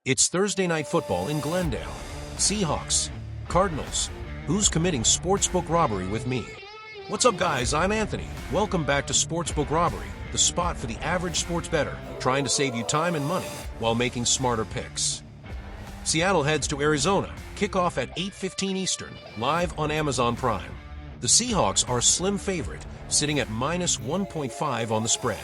It's Thursday Night Football in Glendale. Seahawks, Cardinals. Who's committing sportsbook robbery with me? What's up, guys? I'm Anthony. Welcome back to Sportsbook Robbery, the spot for the average sports bettor trying to save you time and money while making smarter picks. Seattle heads to Arizona. Kickoff at 8:15 Eastern, live on Amazon Prime. The Seahawks are a slim favorite, sitting at minus 1.5 on the spread.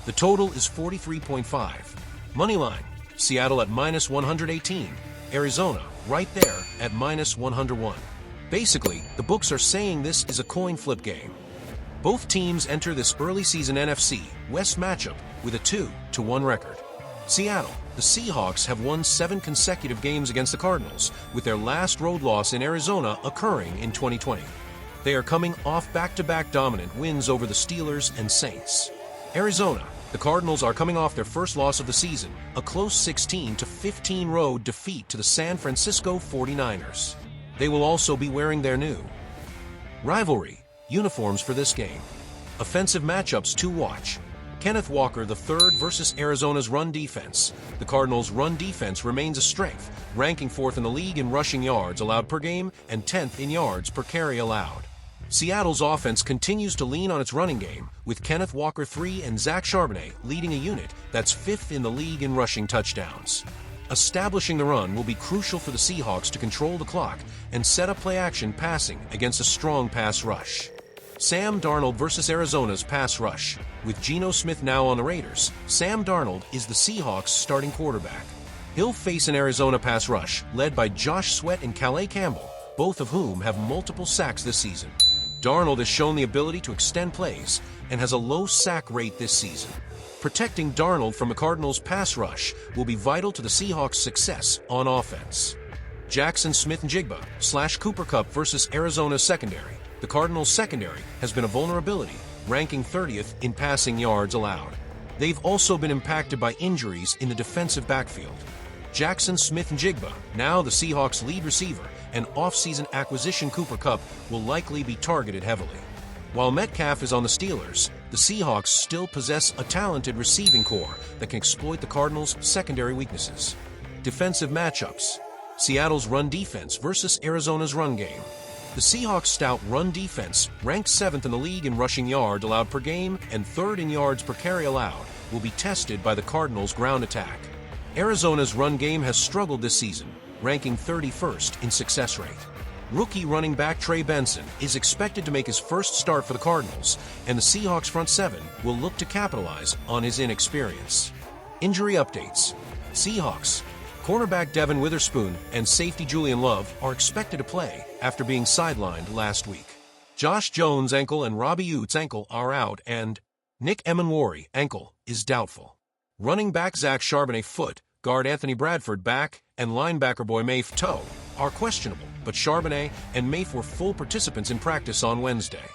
The total is 43.5. Moneyline. Seattle at minus 118, Arizona right there at minus 101. Basically, the books are saying this is a coin flip game. Both teams enter this early season NFC West matchup with a 2-1 record. Seattle, the Seahawks have won 7 consecutive games against the Cardinals, with their last road loss in Arizona occurring in 2020. They are coming off back-to-back dominant wins over the Steelers and Saints. Arizona, the Cardinals are coming off their first loss of the season, a close 16-15 road defeat to the San Francisco 49ers. They will also be wearing their new rivalry uniforms for this game. Offensive matchups to watch. Kenneth Walker III versus Arizona's run defense. The Cardinals' run defense remains a strength, ranking 4th in the league in rushing yards allowed per game and 10th in yards per carry allowed. Seattle's offense continues to lean on its running game, with Kenneth Walker III and Zach Charbonnet leading a unit that's 5th in the league in rushing touchdowns. Establishing the run will be crucial for the Seahawks to control the clock and set up play-action passing against a strong pass rush. Sam Darnold versus Arizona's pass rush. With Geno Smith now on the Raiders, Sam Darnold is the Seahawks' starting quarterback. He'll face an Arizona pass rush led by Josh Sweat and Calais Campbell, both of whom have multiple sacks this season. Darnold has shown the ability to extend plays and has a low sack rate this season. Protecting Darnold from the Cardinals' pass rush will be vital to the Seahawks' success on offense. Jackson Smith-Njigba / Cooper Kupp versus Arizona's secondary. The Cardinals' secondary has been a vulnerability, ranking 30th in passing yards allowed. They've also been impacted by injuries in the defensive backfield. Jackson Smith-Njigba, now the Seahawks' lead receiver, and off-season acquisition Cooper Kupp will likely be targeted heavily. While Metcalf is on the Steelers, the Seahawks still possess a talented receiving core that can exploit the Cardinals' secondary weaknesses. Defensive matchups. Seattle's run defense versus Arizona's run game. The Seahawks' stout run defense, ranked 7th in the league in rushing yards allowed per game and 3rd in yards per carry allowed, will be tested by the Cardinals' ground attack. Arizona's run game has struggled this season, ranking 31st in success rate. Rookie running back Trey Benson is expected to make his first start for the Cardinals, and the Seahawks front 7 will look to capitalize on his inexperience. Injury updates. Seahawks. Cornerback Devin Witherspoon and safety Julian Love are expected to play after being sidelined last week. Josh Jones' ankle and Robbie Ute's ankle are out, and Nick Emenwari ankle is doubtful. Running back Zach Charbonnet foot, guard Anthony Bradford back, and linebacker Boy Mafe toe are questionable, but Charbonnet and Mafe were full participants in practice on Wednesday.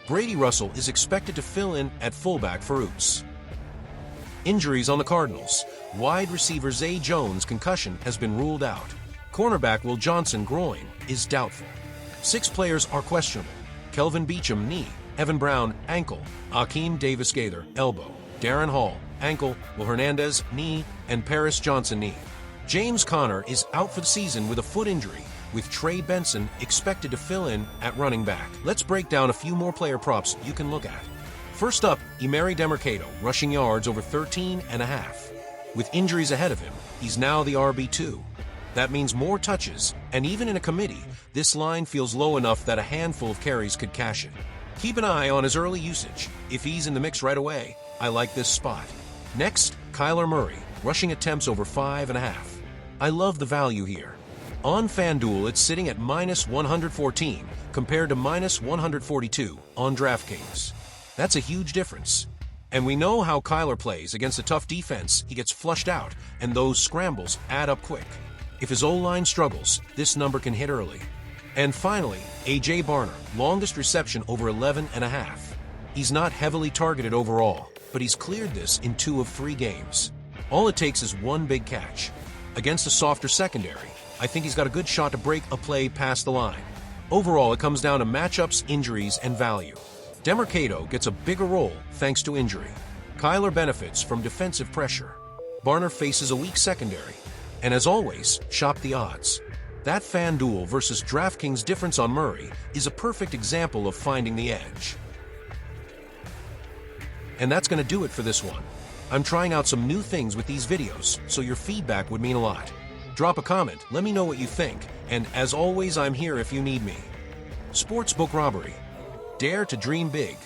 Brady Russell is expected to fill in at fullback for Utes. Injuries on the Cardinals. Wide receiver Zay Jones' concussion has been ruled out. Cornerback Will Johnson groin is doubtful. 6 players are questionable. Kelvin Beachum knee, Evan Brown ankle, Akeem Davis-Gaither elbow, Darren Hall ankle, Will Hernandez knee, and Paris Johnson knee. James Conner is out for the season with a foot injury, with Trey Benson expected to fill in at running back. Let's break down a few more player props you can look at. First up, Emari Demercado, rushing yards over 13.5. With injuries ahead of him, he's now the RB2. That means more touches, and even in a committee, this line feels low enough that a handful of carries could cash it. Keep an eye on his early usage. If he's in the mix right away, I like this spot. Next, Kyler Murray, rushing attempts over 5.5. I love the value here. On Fanduel, it's sitting at minus 114 compared to minus 142 on DraftKings. That's a huge difference. And we know how Kyler plays against a tough defense. He gets flushed out, and those scrambles add up quick. If his O-line struggles, this number can hit early. And finally, A.J. Barner, longest reception over 11.5. He's not heavily targeted overall, but he's cleared this in 2 of 3 games. All it takes is one big catch. Against a softer secondary, I think he's got a good shot to break a play past the line. Overall, it comes down to matchups, injuries, and value. Demercado gets a bigger role thanks to injury. Kyler benefits from defensive pressure. Barner faces a weak secondary. And as always, shop the odds. That Fanduel versus DraftKings difference on Murray is a perfect example of finding the edge. And that's going to do it for this one. I'm trying out some new things with these videos, so your feedback would mean a lot. Drop a comment, let me know what you think, and as always, I'm here if you need me. Sportsbook Robbery. Dare to dream big.